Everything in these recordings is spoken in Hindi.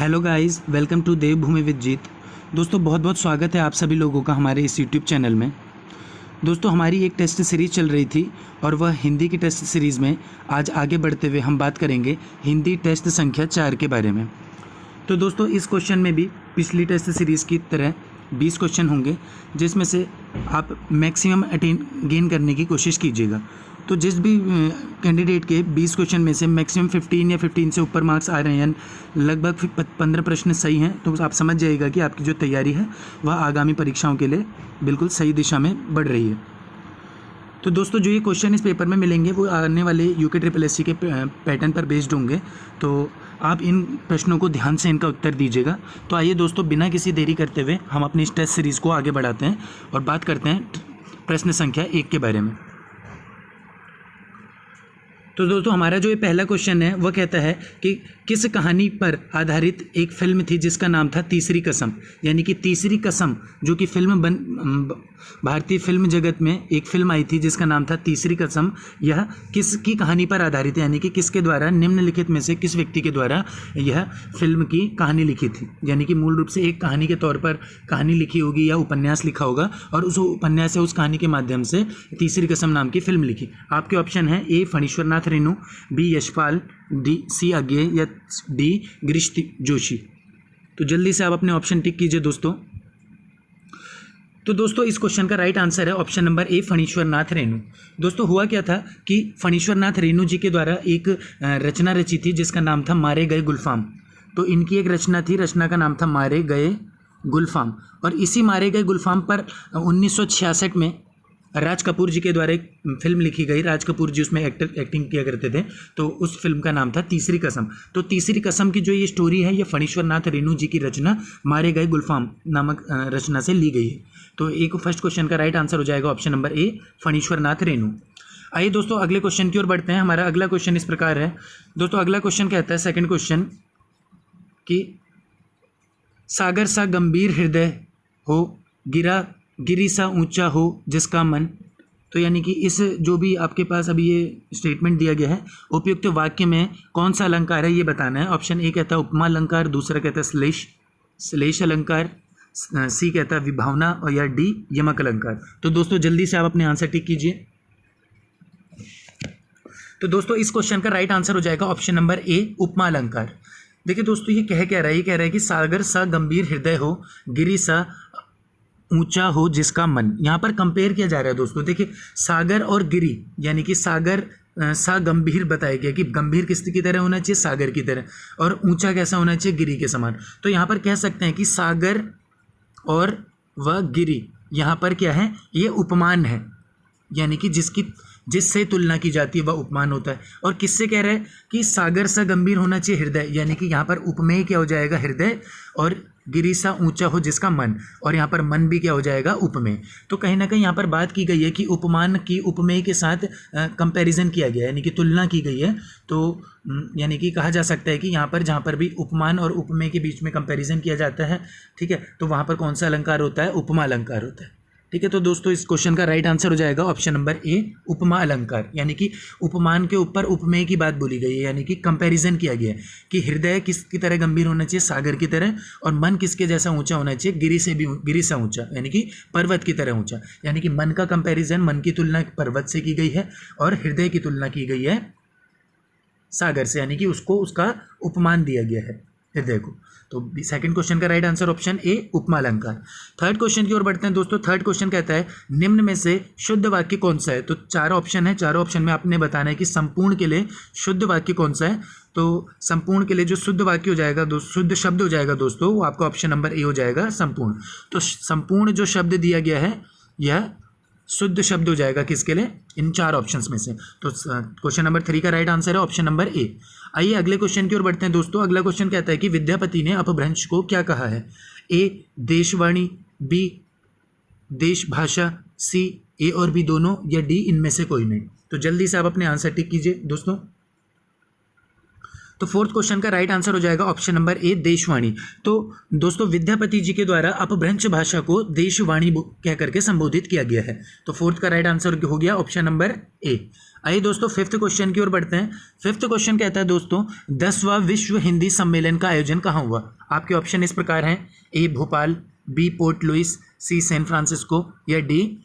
Hello guys, welcome to Devbhoomi with Jeet. दोस्तों बहुत बहुत स्वागत है आप सभी लोगों का हमारे इस यूट्यूब चैनल में। दोस्तों हमारी एक टेस्ट सीरीज़ चल रही थी और वह हिंदी की टेस्ट सीरीज़ में आज आगे बढ़ते हुए हम बात करेंगे हिंदी टेस्ट संख्या 4 के बारे में। तो दोस्तों इस क्वेश्चन में भी पिछली टेस्ट सीरीज़ की तरह 20 क्वेश्चन होंगे, जिसमें से आप मैक्सिमम गेन करने की कोशिश कीजिएगा। तो जिस भी कैंडिडेट के 20 क्वेश्चन में से मैक्सिमम 15 या 15 से ऊपर मार्क्स आ रहे हैं, लगभग 15 प्रश्न सही हैं, तो आप समझ जाइएगा कि आपकी जो तैयारी है वह आगामी परीक्षाओं के लिए बिल्कुल सही दिशा में बढ़ रही है। तो दोस्तों जो ये क्वेश्चन इस पेपर में मिलेंगे वो आने वाले UKSSC के पैटर्न पर बेस्ड होंगे, तो आप इन प्रश्नों को ध्यान से इनका उत्तर दीजिएगा। तो आइए दोस्तों बिना किसी देरी करते हुए हम अपनी इस टेस्ट सीरीज़ को आगे बढ़ाते हैं और बात करते हैं प्रश्न संख्या 1 के बारे में। तो दोस्तों हमारा जो ये पहला क्वेश्चन है वह कहता है कि किस कहानी पर आधारित एक फिल्म थी जिसका नाम था तीसरी कसम। यानी कि तीसरी कसम जो कि भारतीय फिल्म जगत में एक फिल्म आई थी जिसका नाम था तीसरी कसम, यह किसकी कहानी पर आधारित है, यानी कि किसके द्वारा, निम्नलिखित में से किस व्यक्ति के द्वारा यह फिल्म की कहानी लिखी थी। यानी कि मूल रूप से एक कहानी के तौर पर कहानी लिखी होगी या उपन्यास लिखा होगा और उस उपन्यास या उस कहानी के माध्यम से तीसरी कसम नाम की फिल्म लिखी। आपके ऑप्शन है ए फणीश्वरनाथ रेणु, बी यशपाल, सी अज्ञे या डी गिरीश जोशी। तो जल्दी से आप अपने ऑप्शन टिक कीजिए दोस्तों। तो दोस्तों इस क्वेश्चन का राइट आंसर है option number A Phanishwarnath Renu. दोस्तों हुआ क्या था कि फणीश्वरनाथ रेणु जी के द्वारा एक रचना रची थी जिसका नाम था मारे गए गुलफाम। तो इनकी एक रचना थी, रचना का नाम था मारे गए गुलफाम, और इसी मारे गए गुलफाम पर 1966 में राज कपूर जी के द्वारा एक फिल्म लिखी गई। राज कपूर जी उसमें एक्टिंग किया करते थे, तो उस फिल्म का नाम था तीसरी कसम। तो तीसरी कसम की जो ये स्टोरी है ये फणीश्वरनाथ रेणु जी की रचना मारे गए गुलफाम नामक रचना से ली गई है। तो एक फर्स्ट क्वेश्चन का राइट आंसर हो जाएगा option number A Phanishwarnath Renu. आइए दोस्तों अगले क्वेश्चन की ओर बढ़ते हैं। हमारा अगला क्वेश्चन इस प्रकार है दोस्तों। अगला क्वेश्चन कहता है, सेकंड क्वेश्चन, कि सागर सा गंभीर हृदय हो, गिरी सा ऊंचा हो जिसका मन। तो यानी कि इस जो भी आपके पास अभी ये स्टेटमेंट दिया गया है, उपयुक्त वाक्य में कौन सा अलंकार है ये बताना है। ऑप्शन ए कहता है उपमा अलंकार, दूसरा कहता है श्लेष अलंकार, सी कहता है विभावना, और या डी यमक अलंकार। तो दोस्तों जल्दी से आप अपने आंसर टिक कीजिए। तो दोस्तों इस क्वेश्चन का राइट आंसर हो जाएगा ऑप्शन नंबर ए उपमा अलंकार। देखिए दोस्तों ये कह क्या रहा है, ये कह रहा है कि सागर सा गंभीर हृदय हो, गिरी सा ऊंचा हो जिसका मन। यहाँ पर कंपेयर किया जा रहा है दोस्तों। देखिए सागर और गिरी, यानी कि सागर सा गंभीर बताया गया कि गंभीर किसकी तरह होना चाहिए, सागर की तरह, और ऊंचा कैसा होना चाहिए, गिरी के समान। तो यहाँ पर कह सकते हैं कि सागर और वह गिरी यहाँ पर क्या है, ये उपमान है, यानी कि जिससे तुलना की जाती है वह उपमान होता है। और किससे कह रहे हैं कि सागर सा गंभीर होना चाहिए हृदय, यानी कि यहाँ पर उपमेय क्या हो जाएगा, हृदय, और गिरी सा ऊंचा हो जिसका मन, और यहाँ पर मन भी क्या हो जाएगा, उपमेय। तो कहीं ना कहीं यहाँ पर बात की गई है कि उपमान की उपमेय के साथ कंपैरिजन किया गया है, यानी कि तुलना की गई है। तो यानी कि कहा जा सकता है कि यहाँ पर जहाँ पर भी उपमान और उपमेय के बीच में कंपैरिजन किया जाता है, ठीक है, तो वहाँ पर कौन सा अलंकार होता है, उपमा अलंकार होता है। ठीक है, तो दोस्तों इस क्वेश्चन का राइट आंसर हो जाएगा ऑप्शन नंबर ए उपमा अलंकार। यानी कि उपमान के ऊपर उपमेय की बात बोली गई है, यानी कि कंपैरिजन किया गया है कि हृदय किसकी तरह गंभीर होना चाहिए, सागर की तरह, और मन किसके जैसा ऊंचा होना चाहिए, गिरी से ऊंचा, यानी कि पर्वत की तरह ऊंचा। यानी कि मन का कंपैरिजन, मन की तुलना पर्वत से की गई है और हृदय की तुलना की गई है सागर से, यानी कि उसका उपमान दिया गया है हृदय को। तो सेकंड क्वेश्चन का राइट आंसर ऑप्शन ए उपमा अलंकार। थर्ड क्वेश्चन की ओर बढ़ते हैं दोस्तों। थर्ड क्वेश्चन कहता है निम्न में से शुद्ध वाक्य कौन सा है। तो 4 ऑप्शन है, चारों ऑप्शन में आपने बताना है कि संपूर्ण के लिए शुद्ध वाक्य कौन सा है। तो संपूर्ण के लिए जो शुद्ध वाक्य हो जाएगा, शुद्ध शब्द हो जाएगा दोस्तों, वो आपका ऑप्शन नंबर ए हो जाएगा संपूर्ण। तो संपूर्ण जो शब्द दिया गया है यह शुद्ध शब्द हो जाएगा किसके लिए, इन 4 ऑप्शंस में से। तो क्वेश्चन नंबर 3 का राइट आंसर है ऑप्शन नंबर ए। आइए अगले क्वेश्चन की ओर बढ़ते हैं दोस्तों। अगला क्वेश्चन कहता है कि विद्यापति ने अपभ्रंश को क्या कहा है। ए देशवाणी, बी देशभाषा, सी ए और बी दोनों, या डी इनमें से कोई नहीं। तो जल्दी से आप अपने आंसर टिक कीजिए दोस्तों। तो फोर्थ क्वेश्चन का राइट आंसर हो जाएगा ऑप्शन नंबर ए देशवाणी। तो दोस्तों विद्यापति जी के द्वारा अपभ्रंश भाषा को देशवाणी कह करके संबोधित किया गया है। तो फोर्थ का राइट आंसर हो गया ऑप्शन नंबर ए। आइए दोस्तों फिफ्थ क्वेश्चन की ओर बढ़ते हैं। फिफ्थ क्वेश्चन कहता है दोस्तों 10वां विश्व हिंदी सम्मेलन का आयोजन कहाँ हुआ। आपके ऑप्शन इस प्रकार हैं, ए भोपाल, बी पोर्ट लुइस, सी सैन फ्रांसिस्को या डी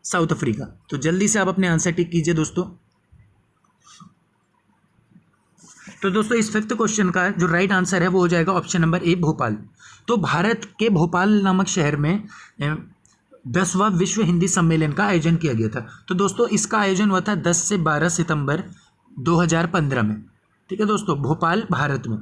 साउथ अफ्रीका। तो जल्दी से आप अपने आंसर टिक कीजिए दोस्तों। तो दोस्तों इस फिफ्थ क्वेश्चन का जो राइट आंसर है वो हो जाएगा ऑप्शन नंबर ए भोपाल। तो भारत के भोपाल नामक शहर में 10वां विश्व हिंदी सम्मेलन का आयोजन किया गया था। तो दोस्तों इसका आयोजन हुआ था 10 से 12 सितंबर 2015 में। ठीक है दोस्तों, भोपाल भारत में।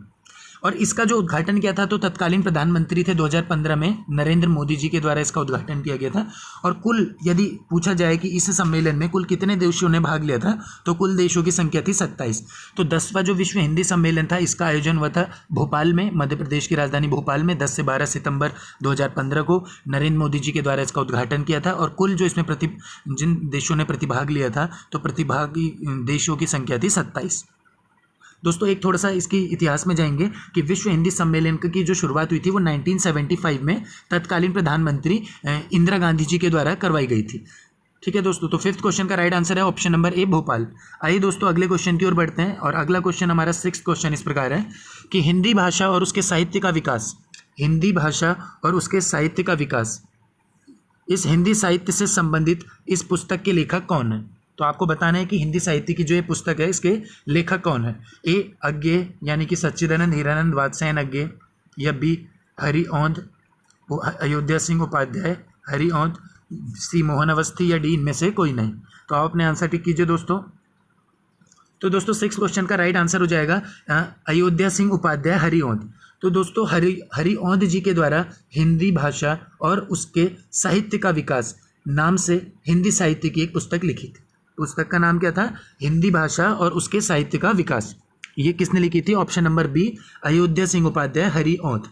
और इसका जो उद्घाटन किया था तो तत्कालीन प्रधानमंत्री थे 2015 में नरेंद्र मोदी जी के द्वारा इसका उद्घाटन किया गया था। और कुल यदि पूछा जाए कि इस सम्मेलन में कुल कितने देशों ने भाग लिया था तो कुल देशों की संख्या थी 27। तो 10वां जो विश्व हिंदी सम्मेलन था इसका आयोजन हुआ था भोपाल में, मध्य प्रदेश की राजधानी भोपाल में 10 से 12 सितंबर 2015 को नरेंद्र मोदी जी के द्वारा इसका उद्घाटन किया था। और कुल जो इसमें जिन देशों ने प्रतिभाग लिया था तो प्रतिभागी देशों की संख्या थी 27। दोस्तों एक थोड़ा सा इसकी इतिहास में जाएंगे कि विश्व हिंदी सम्मेलन की जो शुरुआत हुई थी वो 1975 में तत्कालीन प्रधानमंत्री इंदिरा गांधी जी के द्वारा करवाई गई थी। ठीक है दोस्तों, तो फिफ्थ क्वेश्चन का राइट आंसर है ऑप्शन नंबर ए भोपाल। आइए दोस्तों अगले क्वेश्चन की ओर बढ़ते हैं और अगला क्वेश्चन हमारा सिक्स्थ क्वेश्चन इस प्रकार है कि हिंदी भाषा और उसके साहित्य का विकास, हिंदी भाषा और उसके साहित्य का विकास, इस हिंदी साहित्य से संबंधित इस पुस्तक के लेखक कौन है। तो आपको बताना है कि हिंदी साहित्य की जो ये पुस्तक है इसके लेखक कौन है। ए अज्ञे यानी कि सच्चिदानंद हीरानंद वात्स्यायन अज्ञे, या बी हरि औंध अयोध्या सिंह उपाध्याय हरि औंध, सी मोहन अवस्थी या डी इनमें से कोई नहीं। तो आप अपने आंसर टिक कीजिए दोस्तों। तो दोस्तों सिक्स क्वेश्चन का राइट आंसर हो जाएगा अयोध्या सिंह उपाध्याय हरि औंध। तो दोस्तों हरि औंध जी के द्वारा हिंदी भाषा और उसके साहित्य का विकास नाम से हिंदी साहित्य की एक पुस्तक लिखी थी। पुस्तक का नाम क्या था, हिंदी भाषा और उसके साहित्य का विकास। ये किसने लिखी थी, option number B Ayodhya Singh Upadhyay Hariaudh.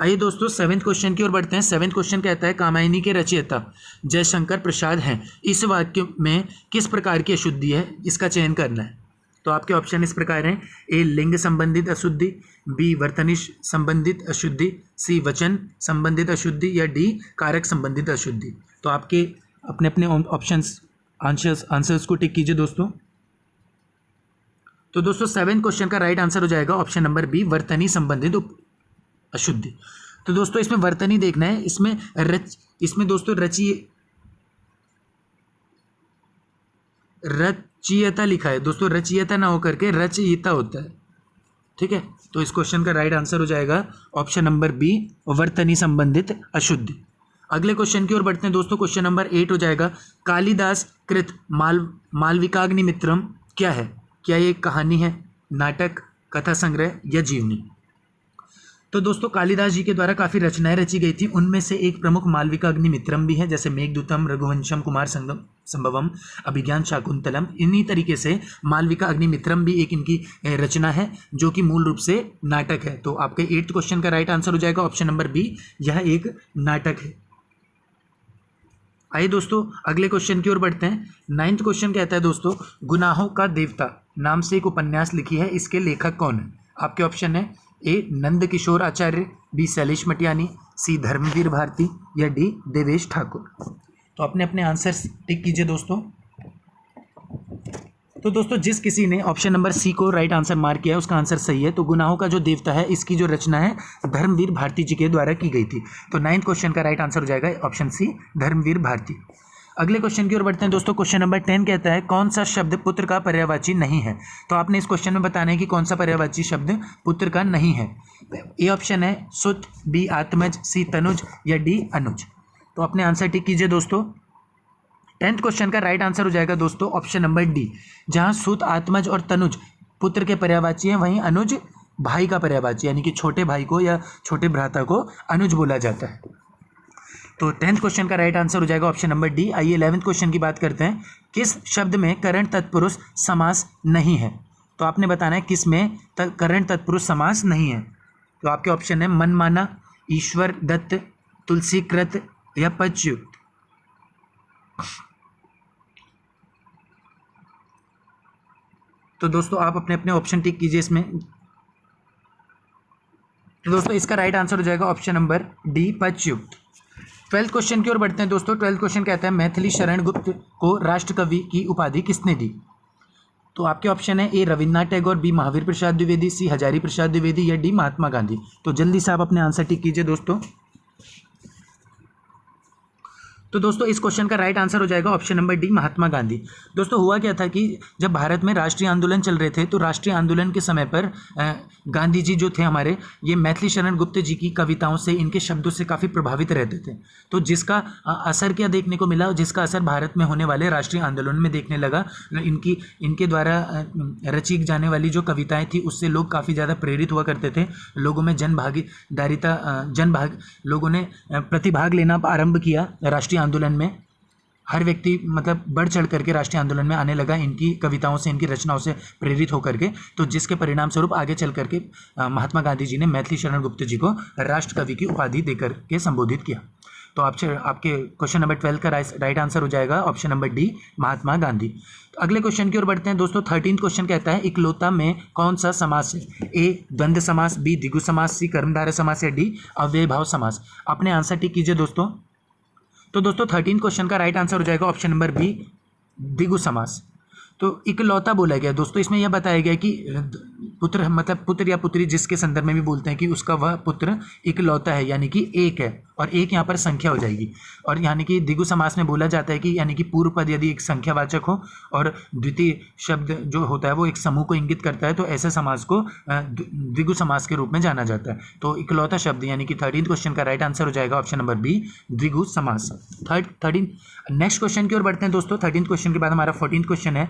आइए दोस्तों सेवेंथ क्वेश्चन की ओर बढ़ते हैं। सेवेंथ क्वेश्चन कहता है कामायनी के रचयिता जयशंकर प्रसाद हैं, इस वाक्य में किस प्रकार की अशुद्धि है, इसका चयन करना है। तो आपके ऑप्शन इस प्रकार हैं, ए लिंग संबंधित अशुद्धि, बी वर्तनिश संबंधित अशुद्धि, सी वचन संबंधित अशुद्धि या डी कारक संबंधित अशुद्धि। तो आपके अपने अपने ऑप्शंस आंसर्स को टिक कीजिए दोस्तों। तो दोस्तों सेवेंथ क्वेश्चन का राइट आंसर हो जाएगा ऑप्शन नंबर बी वर्तनी संबंधित अशुद्धि। तो दोस्तों इसमें वर्तनी देखना है, इसमें दोस्तों रचयिता लिखा है दोस्तों, रचयिता ना होकर के रचयिता होता है। ठीक है, तो इस क्वेश्चन का राइट आंसर हो जाएगा ऑप्शन नंबर बी वर्तनी संबंधित अशुद्धि। अगले क्वेश्चन की ओर बढ़ते हैं दोस्तों। क्वेश्चन नंबर 8 हो जाएगा कालिदास कृत मालविकाग्निमित्रम क्या है। क्या ये कहानी है, नाटक, कथा संग्रह या जीवनी। तो दोस्तों कालिदास जी के द्वारा काफ़ी रचनाएं रची गई थी, उनमें से एक प्रमुख मालविकाग्निमित्रम भी है, जैसे मेघदूतम, रघुवंशम, कुमार संभवम, अभिज्ञान शाकुंतलम। इन्हीं तरीके से मालविका अग्निमित्रम भी एक इनकी रचना है जो कि मूल रूप से नाटक है। तो आपके 8th क्वेश्चन का राइट आंसर हो जाएगा ऑप्शन नंबर बी, यह एक नाटक है। आइए दोस्तों अगले क्वेश्चन की ओर बढ़ते हैं। 9th क्वेश्चन कहता है दोस्तों गुनाहों का देवता नाम से एक उपन्यास लिखी है, इसके लेखक कौन है। आपके ऑप्शन है, ए नंद किशोर आचार्य, बी शैलेश मटियानी, सी धर्मवीर भारती या डी देवेश ठाकुर। तो अपने अपने आंसर्स टिक कीजिए दोस्तों। तो दोस्तों जिस किसी ने ऑप्शन नंबर सी को राइट आंसर मार्क किया है उसका आंसर सही है। तो गुनाहों का जो देवता है इसकी जो रचना है धर्मवीर भारती जी के द्वारा की गई थी। तो 9th क्वेश्चन का राइट आंसर हो जाएगा ऑप्शन सी धर्मवीर भारती। अगले क्वेश्चन की ओर बढ़ते हैं दोस्तों। क्वेश्चन नंबर 10 कहता है कौन सा शब्द पुत्र का पर्यायवाची नहीं है। तो आपने इस क्वेश्चन में बताना है कि कौन सा पर्यायवाची शब्द पुत्र का नहीं है। ए ऑप्शन है सुत, बी आत्मज, सी तनुज या डी अनुज। तो अपने आंसर टिक कीजिए दोस्तों। 10th क्वेश्चन का राइट आंसर हो जाएगा दोस्तों ऑप्शन नंबर डी। जहां सुत, आत्मज और तनुज पुत्र के पर्यायवाची हैं, वहीं अनुज भाई का पर्यायवाची, यानी कि छोटे भाई को या छोटे भ्राता को अनुज बोला जाता है। तो 10th क्वेश्चन का राइट आंसर हो जाएगा ऑप्शन नंबर डी। आइए 11th क्वेश्चन की बात करते हैं। किस शब्द में करण तत्पुरुष समास नहीं है। तो आपने बताना है किस में करण तत्पुरुष समास नहीं है। तो आपके ऑप्शन है मनमाना, ईश्वर दत्त, तुलसीकृत या पदच्युत। तो दोस्तों आप अपने अपने ऑप्शन टिक कीजिए इसमें। तो दोस्तों इसका राइट आंसर हो जाएगा ऑप्शन नंबर डी पदच्युत। 12th क्वेश्चन की ओर बढ़ते हैं दोस्तों। 12th क्वेश्चन कहता है मैथिली शरण गुप्त को राष्ट्रकवि की उपाधि किसने दी। तो आपके ऑप्शन है ए रविन्द्रनाथ टैगोर, बी महावीर प्रसाद द्विवेदी, सी हजारी प्रसाद द्विवेदी या डी महात्मा गांधी। तो जल्दी से आप अपने आंसर टिक कीजिए दोस्तों। तो दोस्तों इस क्वेश्चन का राइट आंसर हो जाएगा option number D Mahatma Gandhi. दोस्तों हुआ क्या था कि जब भारत में राष्ट्रीय आंदोलन चल रहे थे तो राष्ट्रीय आंदोलन के समय पर गांधी जी जो थे हमारे, ये मैथिली शरण गुप्त जी की कविताओं से, इनके शब्दों से काफ़ी प्रभावित रहते थे। तो जिसका असर क्या देखने को मिला, जिसका असर भारत में होने वाले राष्ट्रीय आंदोलन में देखने लगा। इनके द्वारा रची जाने वाली जो कविताएँ थी उससे लोग काफ़ी ज़्यादा प्रेरित हुआ करते थे। लोगों में लोगों ने प्रतिभाग लेना आरंभ किया राष्ट्रीय आंदोलन में। हर व्यक्ति मतलब बढ़ चढ़ करके राष्ट्रीय आंदोलन में आने लगा इनकी कविताओं से, इनकी रचनाओं से प्रेरित होकर के। तो जिसके परिणाम स्वरूप आगे चल करके महात्मा गांधी जी ने मैथिली शरण गुप्त जी को राष्ट्र कवि की उपाधि देकर के संबोधित किया। तो आपके क्वेश्चन नंबर 12 का राइट आंसर हो जाएगा option number D Mahatma Gandhi. तो अगले क्वेश्चन की ओर बढ़ते हैं दोस्तों। 13th क्वेश्चन कहता है इकलौता में कौन सा समास है? ए द्वंद्व समास, बी द्विगु समास, सी कर्मधारय समास या डी अव्ययभाव समास। अपने आंसर टिक कीजिए दोस्तों। तो दोस्तों 13th क्वेश्चन का राइट आंसर हो जाएगा ऑप्शन नंबर बी द्विगु समास। तो इकलौता बोला गया दोस्तों, इसमें यह बताया गया कि पुत्र मतलब पुत्र या पुत्री जिसके संदर्भ में भी बोलते हैं कि उसका वह पुत्र इकलौता है, यानी कि एक है, और एक यहाँ पर संख्या हो जाएगी। और यानी कि द्विगु समास में बोला जाता है कि यानी कि पूर्व पद यदि एक संख्यावाचक हो और द्वितीय शब्द जो होता है वो एक समूह को इंगित करता है, तो ऐसे समास को द्विगु समास के रूप में जाना जाता है। तो इकलौता शब्द यानी कि 13th क्वेश्चन का राइट आंसर हो जाएगा ऑप्शन नंबर बी द्विगु समास। 13 नेक्स्ट क्वेश्चन की ओर बढ़ते हैं दोस्तों। 13th क्वेश्चन के बाद हमारा 14th क्वेश्चन है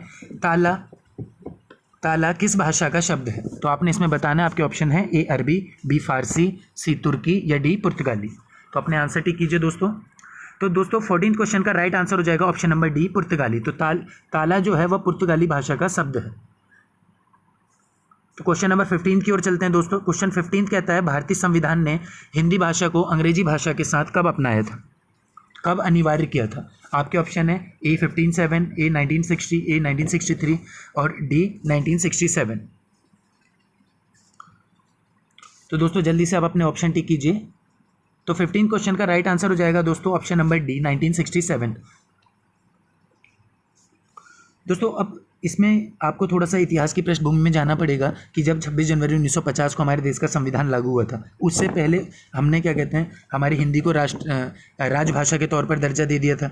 ताला किस भाषा का शब्द है? तो आपने इसमें बताना है, आपके ऑप्शन है ए अरबी, बी फारसी, सी तुर्की या डी पुर्तगाली। तो अपने आंसर टिक कीजिए दोस्तों। तो दोस्तों 14th क्वेश्चन का राइट आंसर हो जाएगा ऑप्शन नंबर डी पुर्तगाली। तो ताला जो है वह पुर्तगाली भाषा का शब्द है। तो क्वेश्चन नंबर 15 की ओर चलते हैं दोस्तों। क्वेश्चन 15 कहता है भारतीय संविधान ने हिंदी भाषा को अंग्रेजी भाषा के साथ कब अपनाया था, कब अनिवार्य किया था? आपके ऑप्शन है ए 1507, ए 1960, ए 1963 और डी 1967। तो दोस्तों जल्दी से आप अपने ऑप्शन टिक कीजिए। तो 15 क्वेश्चन का राइट आंसर हो जाएगा दोस्तों ऑप्शन नंबर डी 1967। दोस्तों अब इसमें आपको थोड़ा सा इतिहास की पृष्ठभूमि में जाना पड़ेगा कि जब 26 जनवरी 1950 को हमारे देश का संविधान लागू हुआ था, उससे पहले हमने क्या कहते हैं हमारी हिंदी को राजभाषा के तौर पर दर्जा दे दिया था।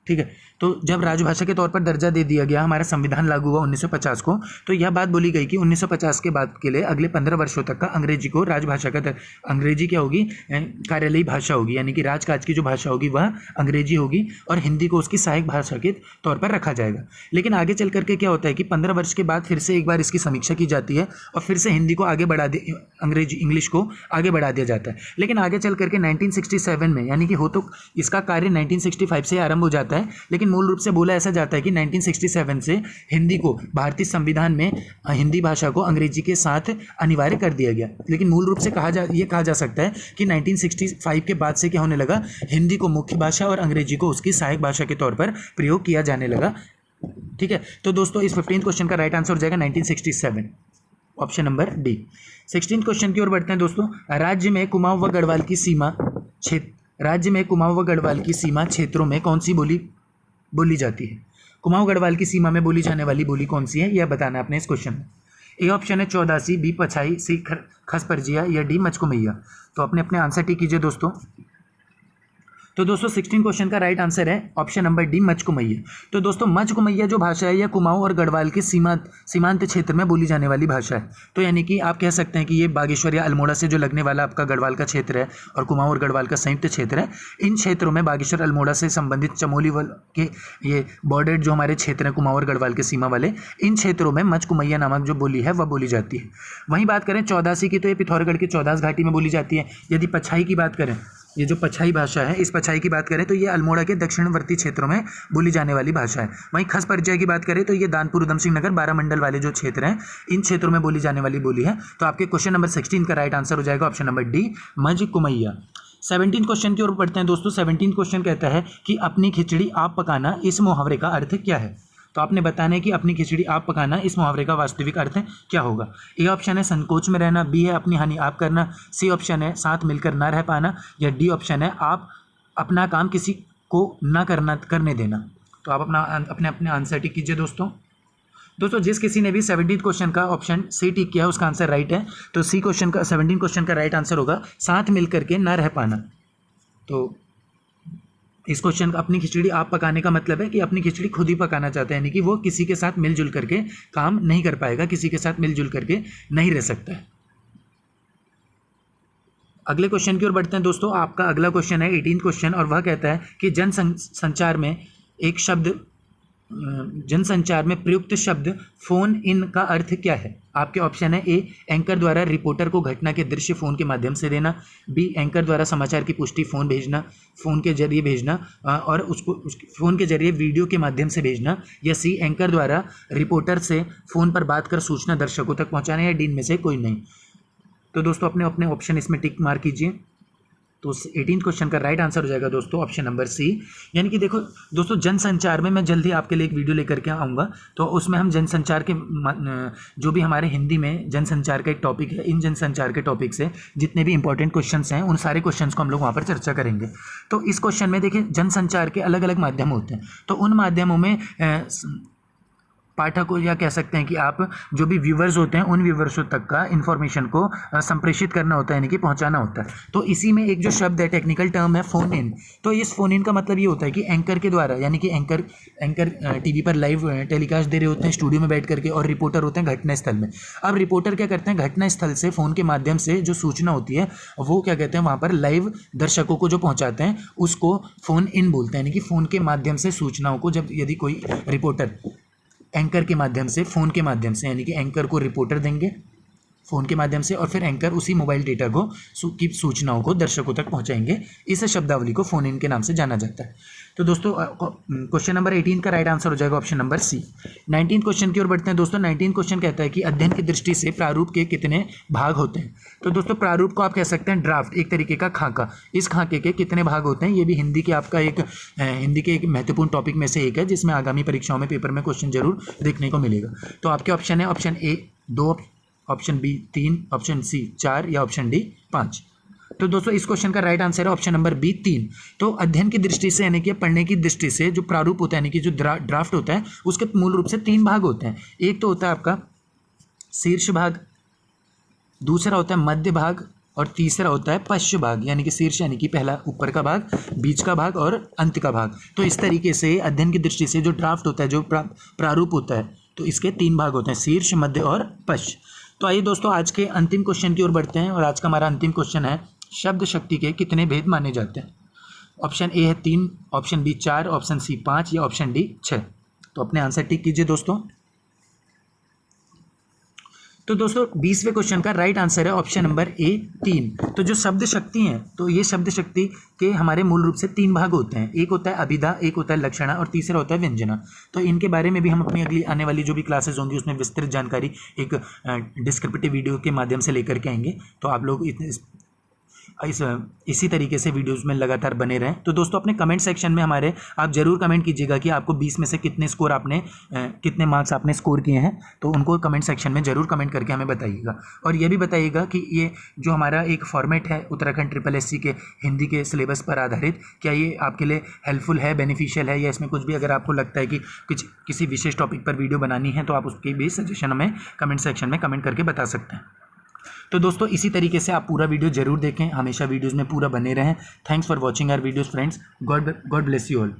ठीक है, तो जब राजभाषा के तौर पर दर्जा दे दिया गया, हमारा संविधान लागू हुआ 1950 को, तो यह बात बोली गई कि 1950 के बाद के लिए अगले 15 वर्षों तक का अंग्रेजी को राजभाषा का अंग्रेजी क्या होगी, कार्यालयी भाषा होगी, यानी कि राजकाज की जो भाषा होगी वह अंग्रेजी होगी और हिंदी को उसकी सहायक भाषा के तौर पर रखा जाएगा। लेकिन आगे चल करके क्या होता है कि 15 वर्ष के बाद फिर से एक बार इसकी समीक्षा की जाती है और फिर से हिंदी को आगे बढ़ा इंग्लिश को आगे बढ़ा दिया जाता है। लेकिन आगे चल करके 1967 में, यानी कि हो तो इसका कार्य 1965 से आरंभ हो जाता है, लेकिन मूल रूप से बोला ऐसा जाता है कि 1967 से हिंदी को भारतीय संविधान में हिंदी भाषा को अंग्रेजी के साथ अनिवार्य कर दिया गया। लेकिन मूल रूप से ये कहा जा सकता है कि 1965 के बाद से क्या होने लगा, हिंदी को मुख्य भाषा और अंग्रेजी को उसकी सहायक भाषा के तौर पर प्रयोग किया जाने लगा। ठीक है, तो दोस्तों इस 15th क्वेश्चन का राइट आंसर हो जाएगा 1967, option number D. 16th question की ओर बढ़ते हैं दोस्तों। राज्य में कुमाऊं व गढ़वाल की सीमा क्षेत्रों में कौन सी बोली जाती है? कुमाऊं गढ़वाल की सीमा में बोली जाने वाली बोली कौन सी है, यह बताना है अपने इस क्वेश्चन में। ए ऑप्शन है चौदासी, बी पछाई, सी खसपरजिया या डी मचकुमैया। तो अपने अपने आंसर टिक कीजिए दोस्तों। तो दोस्तों 16 क्वेश्चन का राइट आंसर है ऑप्शन नंबर डी मचकुमैया। तो दोस्तों मचकुमैया जो भाषा है यह कुमाऊं और गढ़वाल के सीमांत क्षेत्र में बोली जाने वाली भाषा है। तो यानी कि आप कह सकते हैं कि ये बागेश्वर या अल्मोड़ा से जो लगने वाला आपका गढ़वाल का क्षेत्र है और कुमाऊं और गढ़वाल का संयुक्त क्षेत्र है, इन क्षेत्रों में बागेश्वर अल्मोड़ा से संबंधित चमोली के ये बॉर्डर जो हमारे क्षेत्र हैं कुमाऊं और गढ़वाल के सीमा वाले, इन क्षेत्रों में मचकुमैया नामक जो बोली है वह बोली जाती है। वहीं बात करें चौदासी की, तो ये पिथौरागढ़ की चौदास घाटी में बोली जाती है। यदि पछाई की बात करें, ये जो पछाई भाषा है, इस पछाई की बात करें तो ये अल्मोड़ा के दक्षिणवर्ती क्षेत्रों में बोली जाने वाली भाषा है। वहीं खसपरजिया की बात करें तो ये दानपुर, उधम सिंह नगर, बारह मंडल वाले जो क्षेत्र हैं, इन क्षेत्रों में बोली जाने वाली बोली है। तो आपके क्वेश्चन नंबर 16 का राइट आंसर हो जाएगा ऑप्शन नंबर डी मचकुमैया। 17 क्वेश्चन की ओर बढ़ते हैं दोस्तों। 17 क्वेश्चन कहता है कि अपनी खिचड़ी आप पकाना, इस मुहावरे का अर्थ क्या है? तो आपने बताना है कि अपनी खिचड़ी आप पकाना, इस मुहावरे का वास्तविक अर्थ क्या होगा। ए ऑप्शन है संकोच में रहना, बी है अपनी हानि आप करना, सी ऑप्शन है साथ मिलकर ना रह पाना या डी ऑप्शन है आप अपना काम किसी को ना करने देना। तो आप अपने आंसर टिक कीजिए दोस्तों। दोस्तों जिस किसी ने भी 17 क्वेश्चन का ऑप्शन सी टिक किया उसका आंसर राइट है। तो सी क्वेश्चन का 17 क्वेश्चन का राइट आंसर होगा साथ मिल करके ना रह पाना। तो इस क्वेश्चन का अपनी खिचड़ी आप पकाने का मतलब है कि अपनी खिचड़ी खुद ही पकाना चाहते हैं, यानी कि वो किसी के साथ मिलजुल करके काम नहीं कर पाएगा, किसी के साथ मिलजुल करके नहीं रह सकता है। अगले क्वेश्चन की ओर बढ़ते हैं दोस्तों। आपका अगला क्वेश्चन है 18 क्वेश्चन और वह कहता है कि जनसंचार में प्रयुक्त शब्द फोन इन का अर्थ क्या है। आपके ऑप्शन है ए एंकर द्वारा रिपोर्टर को घटना के दृश्य फोन के माध्यम से देना, बी एंकर द्वारा समाचार की पुष्टि फोन के जरिए भेजना और उसको फोन के जरिए वीडियो के माध्यम से भेजना, या सी एंकर द्वारा रिपोर्टर से फोन पर बात कर सूचना दर्शकों तक पहुंचाना, या डी में से कोई नहीं। तो दोस्तों अपने अपने ऑप्शन इसमें टिक मार्क कीजिए। तो 18 क्वेश्चन का राइट आंसर हो जाएगा दोस्तों ऑप्शन नंबर सी। यानी कि देखो दोस्तों जनसंचार में मैं जल्दी आपके लिए एक वीडियो लेकर के आऊँगा, तो उसमें हम जनसंचार के जो भी हमारे हिंदी में जनसंचार का एक टॉपिक है, इन जनसंचार के टॉपिक से जितने भी इंपॉर्टेंट क्वेश्चंस हैं उन सारे क्वेश्चंस को हम लोग वहाँ पर चर्चा करेंगे। तो इस क्वेश्चन में देखिए जनसंचार के अलग अलग माध्यम होते हैं, तो उन माध्यमों में पाठकों या कह सकते हैं कि आप जो भी व्यूवर्स होते हैं उन व्यूवर्सों तक का इन्फॉर्मेशन को संप्रेषित करना होता है, यानी कि पहुंचाना होता है। तो इसी में एक जो शब्द है, टेक्निकल टर्म है फोन इन। तो इस फोन इन का मतलब ये होता है कि एंकर के द्वारा, यानी कि एंकर टीवी पर लाइव टेलीकास्ट दे रहे होते हैं स्टूडियो में बैठ करके, और रिपोर्टर होते हैं घटनास्थल में। अब रिपोर्टर क्या करते हैं, घटनास्थल से फ़ोन के माध्यम से जो सूचना होती है वो क्या कहते हैं वहाँ पर लाइव दर्शकों को जो पहुँचाते हैं उसको फ़ोन इन बोलते हैं। यानी कि फ़ोन के माध्यम से सूचनाओं को जब यदि कोई रिपोर्टर एंकर के माध्यम से, फ़ोन के माध्यम से, यानी कि एंकर को रिपोर्टर देंगे फ़ोन के माध्यम से और फिर एंकर उसी मोबाइल डेटा को की सूचनाओं को दर्शकों तक पहुंचाएंगे। इस शब्दावली को फ़ोन इन के नाम से जाना जाता है। तो दोस्तों क्वेश्चन नंबर 18 का राइट आंसर हो जाएगा ऑप्शन नंबर सी। 19 क्वेश्चन की ओर बढ़ते हैं दोस्तों। 19 क्वेश्चन कहता है कि अध्ययन की दृष्टि से प्रारूप के कितने भाग होते हैं। तो दोस्तों प्रारूप को आप कह सकते हैं ड्राफ्ट, एक तरीके का खाका। इस खाके के कितने भाग होते हैं, ये भी हिंदी के आपका हिंदी के एक महत्वपूर्ण टॉपिक में से एक है जिसमें आगामी परीक्षाओं में पेपर में क्वेश्चन जरूर देखने को मिलेगा। तो आपके ऑप्शन है option A 2, option B 3, option C 4 या ऑप्शन डी 5। तो दोस्तों इस क्वेश्चन का राइट आंसर है ऑप्शन नंबर बी 3। तो अध्ययन की दृष्टि से, यानी कि पढ़ने की दृष्टि से जो प्रारूप होता है, यानी कि जो ड्राफ्ट होता है, उसके मूल रूप से 3 भाग होते हैं। एक तो होता है आपका शीर्ष भाग, दूसरा होता है मध्य भाग, और तीसरा होता है पश्च भाग। यानी कि शीर्ष यानी कि पहला ऊपर का भाग, बीच का भाग और अंत का भाग। तो इस तरीके से अध्ययन की दृष्टि से जो ड्राफ्ट होता है, जो प्रारूप होता है, तो इसके 3 भाग होते हैं, शीर्ष, मध्य और पश्च। तो आइए दोस्तों आज के अंतिम क्वेश्चन की ओर बढ़ते हैं, और आज का हमारा अंतिम क्वेश्चन है शब्द शक्ति के कितने भेद माने जाते हैं। ऑप्शन ए है 3, ऑप्शन बी 4, ऑप्शन सी 5 या ऑप्शन डी 6। तो अपने आंसर टिक कीजिए दोस्तों। तो दोस्तों 20वें क्वेश्चन का राइट आंसर है ऑप्शन नंबर ए 3। तो जो शब्द शक्ति हैं, तो ये शब्द शक्ति के हमारे मूल रूप से 3 भाग होते हैं। एक होता है अभिधा, एक होता है लक्षणा और तीसरा होता है व्यंजना। तो इनके बारे में भी हम अपनी अगली आने वाली जो भी क्लासेस होंगी उसमें विस्तृत जानकारी एक डिस्क्रिप्टिव वीडियो के माध्यम से लेकर के आएंगे। तो आप लोग इसी तरीके से वीडियोस में लगातार बने रहें। तो दोस्तों अपने कमेंट सेक्शन में हमारे आप ज़रूर कमेंट कीजिएगा कि आपको 20 में से कितने मार्क्स आपने स्कोर किए हैं। तो उनको कमेंट सेक्शन में ज़रूर कमेंट करके हमें बताइएगा। और ये भी बताइएगा कि ये जो हमारा एक फॉर्मेट है उत्तराखंड SSSC के हिंदी के सिलेबस पर आधारित, क्या ये आपके लिए हेल्पफुल है, बेनिफिशियल है, या इसमें कुछ भी अगर आपको लगता है कि किसी विशेष टॉपिक पर वीडियो बनानी है तो आप उसकी भी सजेशन हमें कमेंट सेक्शन में कमेंट करके बता सकते हैं। तो दोस्तों इसी तरीके से आप पूरा वीडियो जरूर देखें, हमेशा वीडियोस में पूरा बने रहें। Thanks for watching our videos friends. God bless you all.